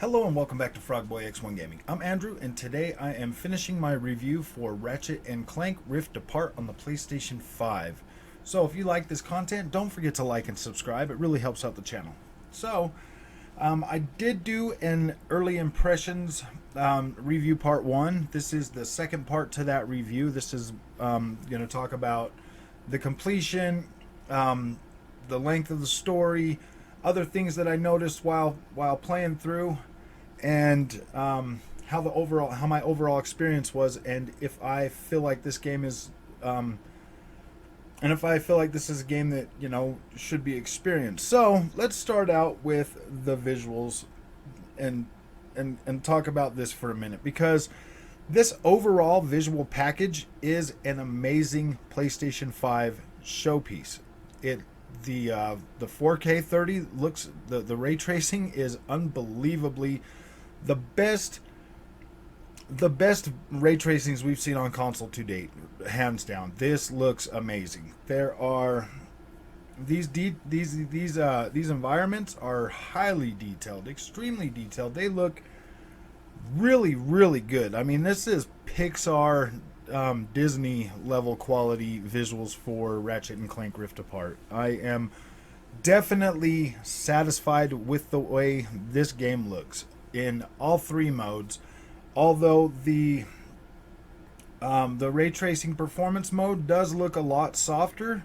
Hello and welcome back to Frogboy X1 Gaming. I'm Andrew, and today I am finishing my review for Ratchet and Clank Rift Apart on the PlayStation 5. So if you like this content, don't forget to like and subscribe. It really helps out the channel. So, I did do an early impressions review part 1. This is the second part to that review. This is going to talk about the completion, the length of the story, other things that I noticed while playing through, and how my overall experience was, and if I feel like this game is if I feel like this is a game that should be experienced. So let's start out with the visuals and talk about this for a minute, because this overall visual package is an amazing PlayStation 5 showpiece. The 4K 30 looks, the ray tracing is unbelievably the best ray tracings we've seen on console to date, hands down. This looks amazing. There are these environments are highly detailed, extremely detailed. They look really, really good. I mean, this is Pixar, Disney level quality visuals for Ratchet and Clank Rift Apart. I am definitely satisfied with the way this game looks in all three modes. Although the ray tracing performance mode does look a lot softer,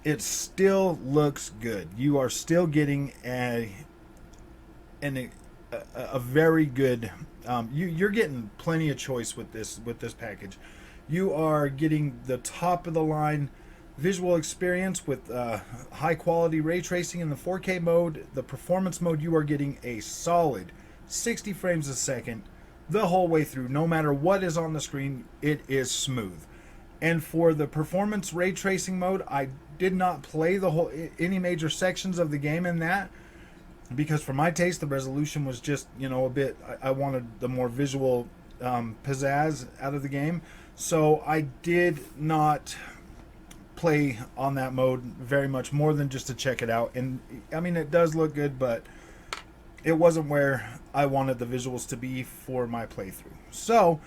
it still looks good. You are still getting a very good. You're getting plenty of choice with this package. You are getting the top of the line visual experience with high quality ray tracing in the 4K mode. The performance mode, you are getting a solid 60 frames a second the whole way through. No matter what is on the screen, it is smooth. And for the performance ray tracing mode, I did not play any major sections of the game in that, because for my taste the resolution was just a bit, I wanted the more visual pizzazz out of the game. So I did not play on that mode very much more than just to check it out. And I mean, it does look good, but it wasn't where I wanted the visuals to be for my playthrough. So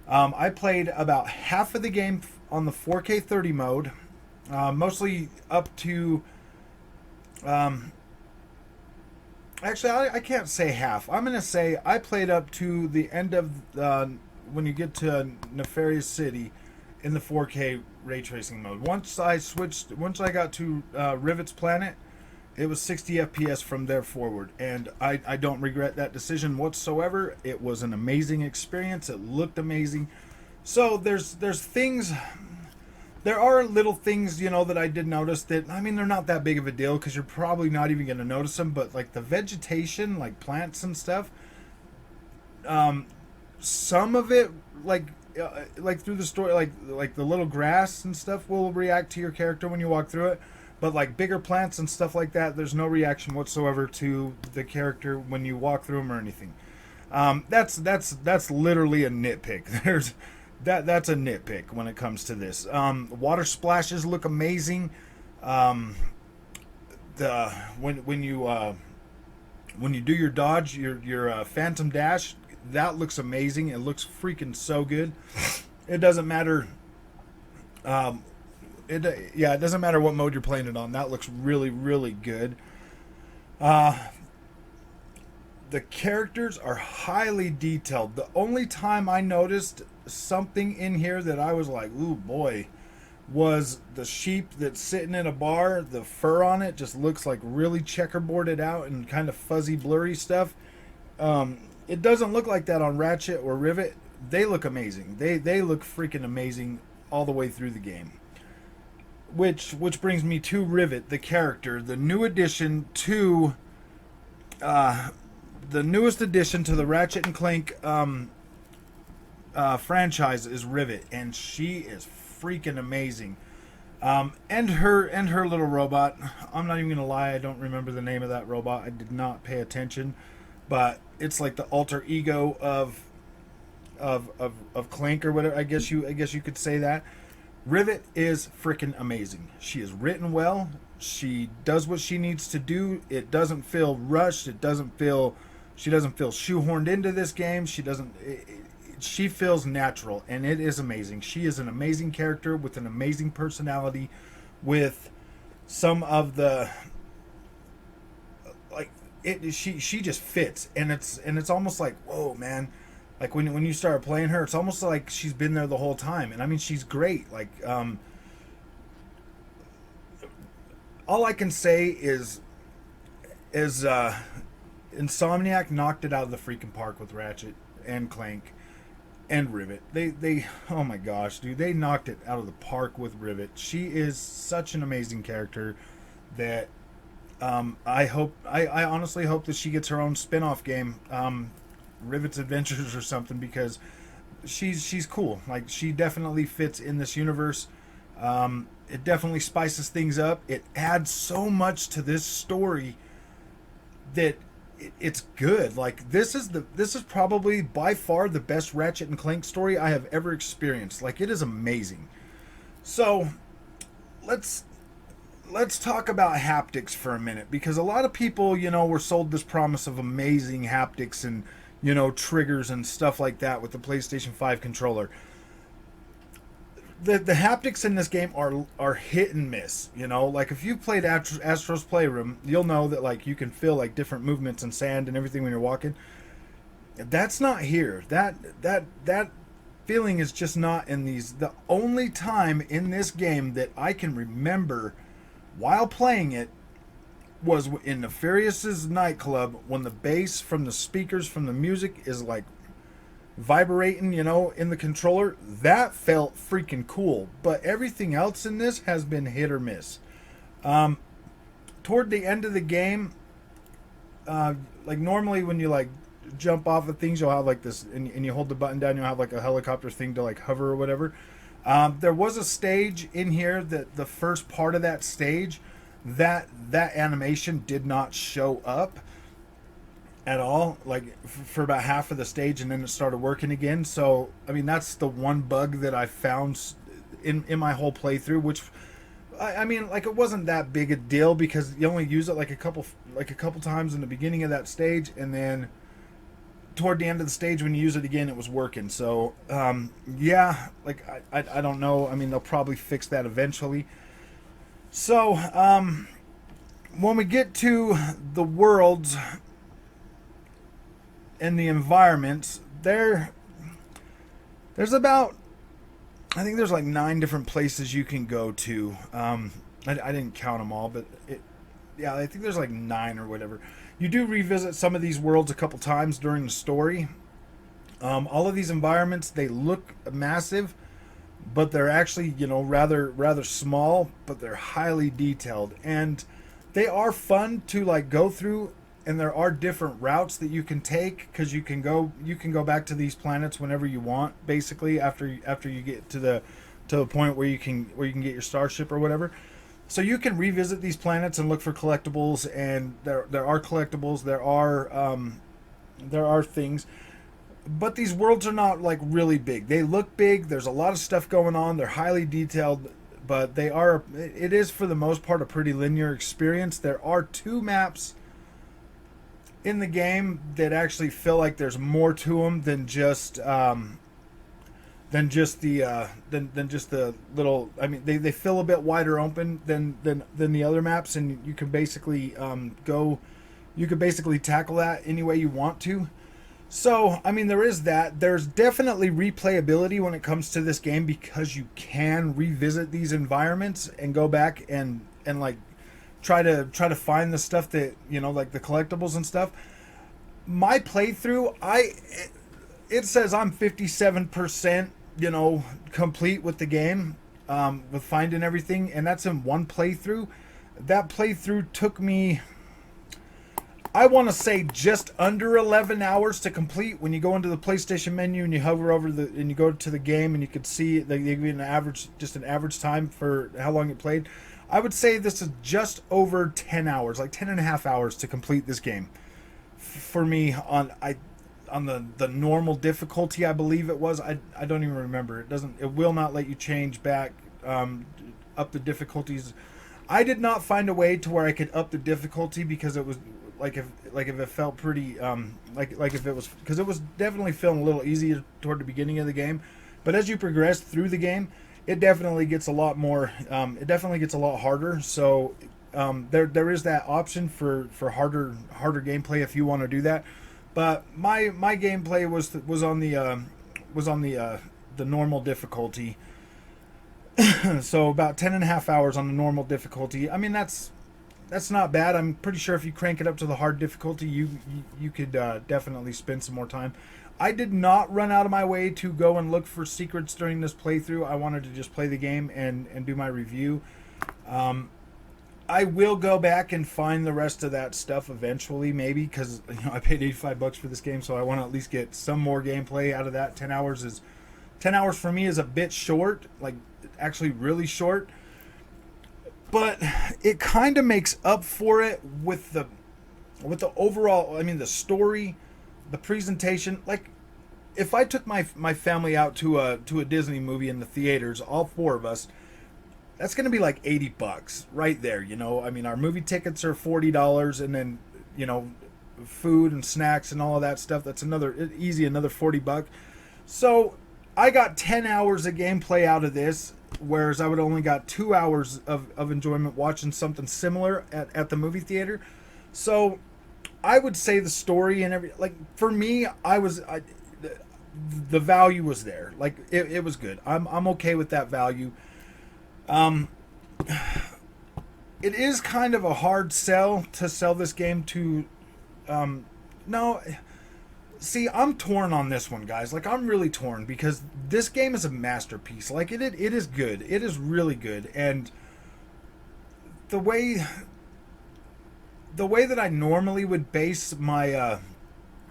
I played about half of the game on the 4K 30 mode, mostly up to actually, I can't say half. I'm going to say I played up to the end of when you get to Nefarious City in the 4K ray tracing mode. Once I got to Rivet's Planet, it was 60 FPS from there forward, and I don't regret that decision whatsoever. It was an amazing experience. It looked amazing. So there's things. There are little things, that I did notice that, I mean, they're not that big of a deal because you're probably not even going to notice them, but like the vegetation, like plants and stuff, some of it, like through the story, like the little grass and stuff will react to your character when you walk through it, but like bigger plants and stuff like that, there's no reaction whatsoever to the character when you walk through them or anything. That's literally a nitpick. That's a nitpick when it comes to this. Water splashes look amazing. When you do your dodge, your phantom dash, that looks amazing. It looks freaking so good. It doesn't matter. It doesn't matter what mode you're playing it on. That looks really, really good. The characters are highly detailed. The only time I noticed something in here that I was like, ooh boy, was the sheep that's sitting in a bar. The fur on it just looks like really checkerboarded out and kind of fuzzy, blurry stuff. It doesn't look like that on Ratchet or Rivet. They look amazing. They look freaking amazing all the way through the game. Which brings me to Rivet, the character, the new addition to the newest addition to the Ratchet and Clank franchise is Rivet, and she is freaking amazing. And her little robot. I'm not even gonna lie, I don't remember the name of that robot. I did not pay attention, but it's like the alter ego of Clank or whatever. I guess you could say that. Rivet is freaking amazing. She is written well. She does what she needs to do. It doesn't feel rushed. It doesn't feel. She doesn't feel shoehorned into this game. She doesn't. She feels natural, and it is amazing. She is an amazing character with an amazing personality, with some of the like it. She just fits, and it's almost like, whoa, man. Like when you start playing her, it's almost like she's been there the whole time, and I mean she's great. Like all I can say is Insomniac knocked it out of the freaking park with Ratchet and Clank and Rivet. They oh my gosh, dude, they knocked it out of the park with Rivet. She is such an amazing character that I honestly hope that she gets her own spin-off game. Rivet's Adventures or something, because she's cool. Like, she definitely fits in this universe. It definitely spices things up. It adds so much to this story that it's good. Like, this is probably by far the best Ratchet and Clank story I have ever experienced. Like, it is amazing. So let's talk about haptics for a minute, because a lot of people, were sold this promise of amazing haptics and triggers and stuff like that with the PlayStation 5 controller. The haptics in this game are hit and miss. Like, if you've played Astro's Playroom, you'll know that, like, you can feel like different movements and sand and everything when you're walking. That's not here. That feeling is just not in these. The only time in this game that I can remember while playing it was in Nefarious's nightclub, when the bass from the speakers from the music is like vibrating, in the controller. That felt freaking cool. But everything else in this has been hit or miss. Toward the end of the game, like, normally when you like jump off of things, you'll have like this, and you hold the button down, you'll have like a helicopter thing to like hover or whatever. There was a stage in here that the first part of that stage, that animation did not show up at all, like for about half of the stage, and then it started working again. So I mean, that's the one bug that I found in my whole playthrough, which I mean, like, it wasn't that big a deal, because you only use it like a couple times in the beginning of that stage, and then toward the end of the stage when you use it again, it was working. So yeah, like, I don't know. I mean, they'll probably fix that eventually. So when we get to the worlds and the environments, there's about, I think there's like 9 different places you can go to. I didn't count them all, but yeah, I think there's like 9 or whatever. You do revisit some of these worlds a couple times during the story. All of these environments, they look massive, but they're actually, rather small, but they're highly detailed, and they are fun to like go through. And there are different routes that you can take, because you can go back to these planets whenever you want, basically, after you get to the point where you can get your starship or whatever. So you can revisit these planets and look for collectibles, and there are collectibles, there are things. But these worlds are not like really big. They look big. There's a lot of stuff going on. They're highly detailed, but it is for the most part a pretty linear experience. There are 2 maps in the game that actually feel like there's more to them than just the little. I mean, they feel a bit wider open than the other maps, and you can basically tackle that any way you want to. So, I mean, there is that. There's definitely replayability when it comes to this game, because you can revisit these environments and go back and like try to find the stuff that, like the collectibles and stuff. My playthrough, it says I'm 57%, complete with the game, with finding everything, and that's in one playthrough. That playthrough took me, I want to say just under 11 hours to complete. When you go into the PlayStation menu and you hover over and you go to the game, and you can see they give you an average time for how long it played. I would say this is just over 10 hours, like 10 and a half hours to complete this game. For me, on the normal difficulty, I believe it was. I don't even remember. It will not let you change back up the difficulties. I did not find a way to where I could up the difficulty, because it was like if it felt pretty like if it was, because it was definitely feeling a little easier toward the beginning of the game, but as you progress through the game, it definitely gets a lot more. It definitely gets a lot harder. So there is that option for harder gameplay if you want to do that. But my gameplay was on the normal difficulty. So about 10 and a half hours on the normal difficulty. I mean, that's not bad. I'm pretty sure if you crank it up to the hard difficulty, you could definitely spend some more time. I did not run out of my way to go and look for secrets during this playthrough. I wanted to just play the game and do my review. I will go back and find the rest of that stuff eventually, maybe, because I paid $85 for this game, so I want to at least get some more gameplay out of that. 10 hours for me is a bit short, like actually really short. But it kind of makes up for it with the overall. I mean, the story, the presentation. Like, if I took my family out to a Disney movie in the theaters, all four of us, that's going to be like $80 right there. I mean, our movie tickets are $40, and then food and snacks and all of that stuff. That's another $40. So I got 10 hours of gameplay out of this, whereas I would only got 2 hours of enjoyment watching something similar at the movie theater. So I would say the story and for me, the value was there. Like, it was good. I'm okay with that value. It is kind of a hard sell to sell this game to. No. See, I'm torn on this one, guys. Like, I'm really torn, because this game is a masterpiece. Like, it is good. It is really good. And the way that I normally would base my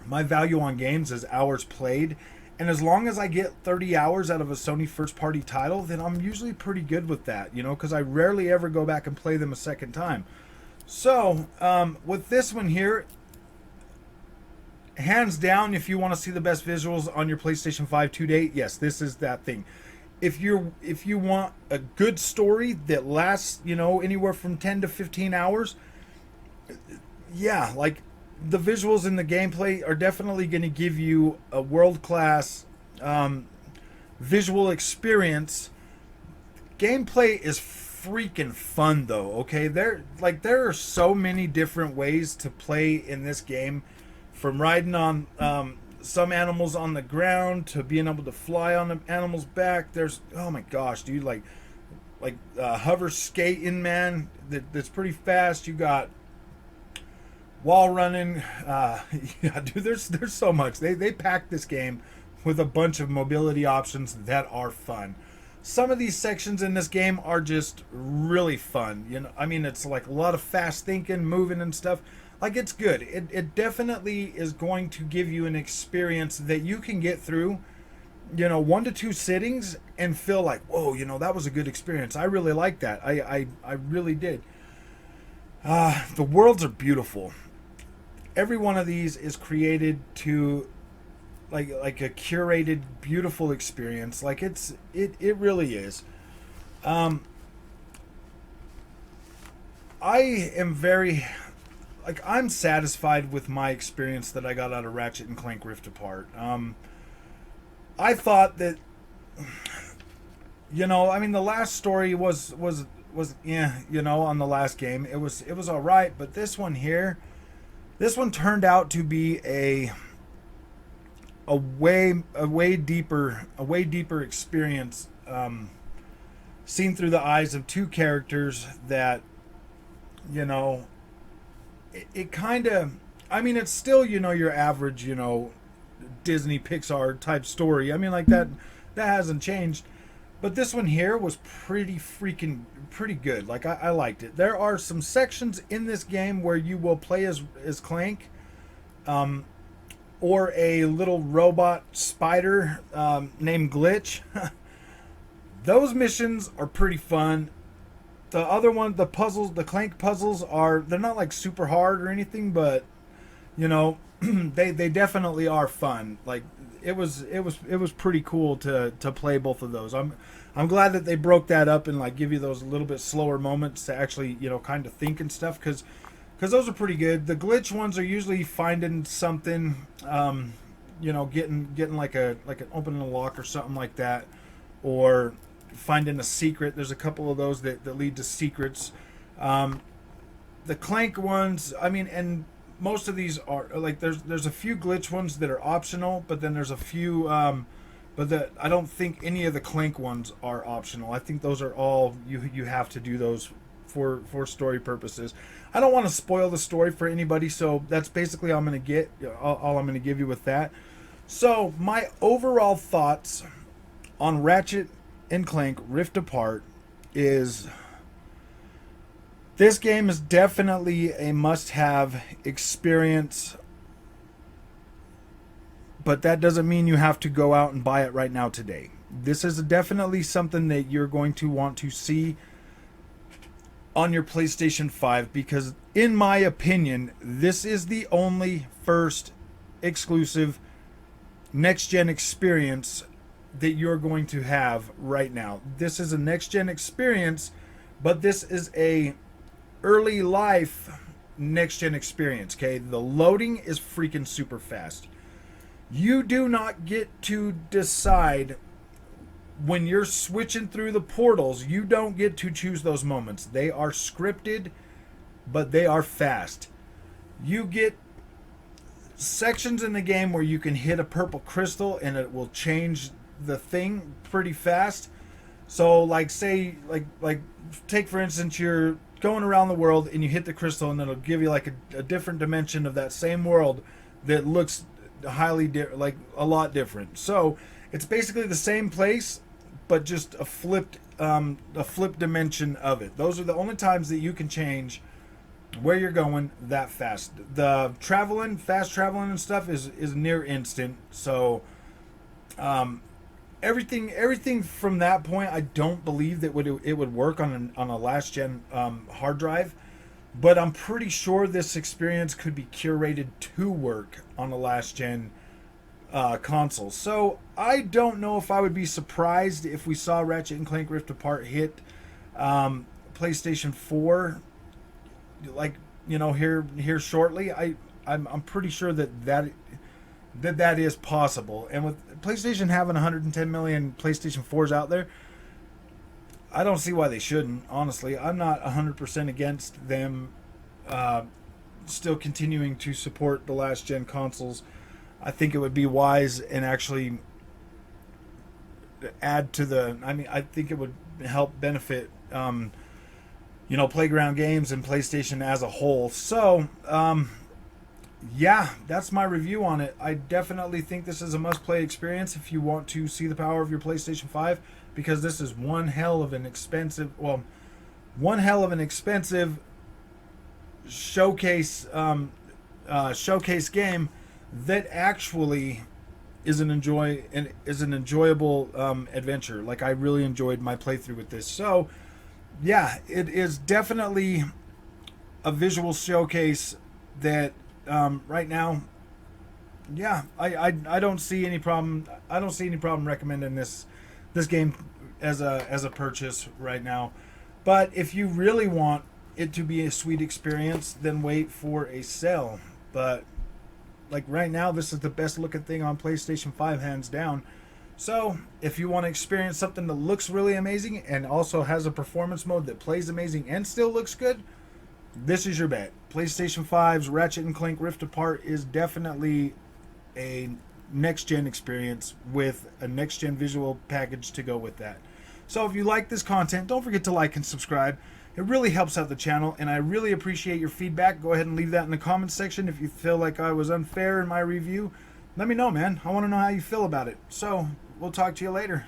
my value on games is hours played. And as long as I get 30 hours out of a Sony first-party title, then I'm usually pretty good with that, because I rarely ever go back and play them a second time. So, with this one here, hands down, if you want to see the best visuals on your PlayStation 5 to date, yes, this is that thing. If you want a good story that lasts, anywhere from 10 to 15 hours, yeah, like, the visuals and the gameplay are definitely going to give you a world-class visual experience. Gameplay is freaking fun, though, okay? There are so many different ways to play in this game, from riding on some animals on the ground to being able to fly on the animal's back. There's, oh my gosh, dude, like hover skating, man, that's pretty fast. You got wall running. Yeah, dude, there's so much. They packed this game with a bunch of mobility options that are fun. Some of these sections in this game are just really fun. I mean, it's like a lot of fast thinking, moving and stuff. Like, it's good. It definitely is going to give you an experience that you can get through, 1 to 2 sittings and feel like, whoa, that was a good experience. I really like that. I really did. The worlds are beautiful. Every one of these is created to like a curated, beautiful experience. Like, it really is. I am very, I'm satisfied with my experience that I got out of Ratchet and Clank Rift Apart. I thought that, I mean, the last story was yeah, on the last game it was all right, but this one turned out to be a way deeper experience, seen through the eyes of two characters that, it kind of, I mean, it's still, your average, Disney Pixar type story. I mean, like, that hasn't changed. But this one here was pretty good. Like I liked it. There are some sections in this game where you will play as Clank, or a little robot spider named Glitch. Those missions are pretty fun. The other one, the puzzles, the Clank puzzles they're not like super hard or anything, but you know, they definitely are fun. Like it was pretty cool to play both of those. I'm glad that they broke that up and like give you those a little bit slower moments to actually, you know, kind of think and stuff, because those are pretty good. The glitch ones are usually finding something, you know, getting like an opening a lock or something like that, or finding a secret. There's a couple of those that lead to secrets. The Clank ones, I mean, and most of these are like there's a few glitch ones that are optional, but then there's a few, I don't think any of the Clank ones are optional. I think those are all you have to do those for story purposes. I don't want to spoil the story for anybody, so that's basically all I'm going to give you with that. So my overall thoughts on Ratchet and Clank Rift Apart is this game is definitely a must-have experience, but that doesn't mean you have to go out and buy it right now today. This is definitely something that you're going to want to see on your PlayStation 5, because in my opinion, this is the only first exclusive next-gen experience that you're going to have right now. This is a next-gen experience, but this is a early life next-gen experience, okay? The loading is freaking super fast. You do not get to decide when you're switching through the portals. You don't get to choose those moments. They are scripted, but they are fast. You get sections in the game where you can hit a purple crystal and it will change the thing pretty fast. So like say like take for instance, you're going around the world and you hit the crystal and it'll give you like a different dimension of that same world that looks like a lot different. So it's basically the same place, but just a flipped dimension of it. Those are the only times that you can change where you're going that fast. The fast traveling and stuff is near instant. So everything from that point, I don't believe that it would work on a last gen hard drive, but I'm pretty sure this experience could be curated to work on a last gen console. So I don't know if I would be surprised if we saw Ratchet and Clank Rift Apart hit PlayStation 4, like, you know, here shortly. I'm pretty sure that is possible. And with PlayStation having 110 million PlayStation 4s out there, I don't see why they shouldn't. Honestly, I'm not 100% against them still continuing to support the last gen consoles. I think it would be wise and actually add to I think it would help benefit, you know, Playground Games and PlayStation as a whole. So, yeah, that's my review on it. I definitely think this is a must-play experience if you want to see the power of your PlayStation 5, because this is one hell of an expensive showcase game that actually is an enjoyable adventure. Like, I really enjoyed my playthrough with this. So yeah, it is definitely a visual showcase that right now, yeah, I don't see any problem. I don't see any problem recommending this game as a purchase right now. But if you really want it to be a sweet experience, then wait for a sale. But like right now, this is the best looking thing on PlayStation 5, hands down. So if you want to experience something that looks really amazing and also has a performance mode that plays amazing and still looks good, this is your bet. PlayStation 5's Ratchet and Clank Rift Apart is definitely a next-gen experience with a next-gen visual package to go with that. So if you like this content, don't forget to like and subscribe. It really helps out the channel, and I really appreciate your feedback. Go ahead and leave that in the comments section. If you feel like I was unfair in my review, let me know, man. I want to know how you feel about it. So we'll talk to you later.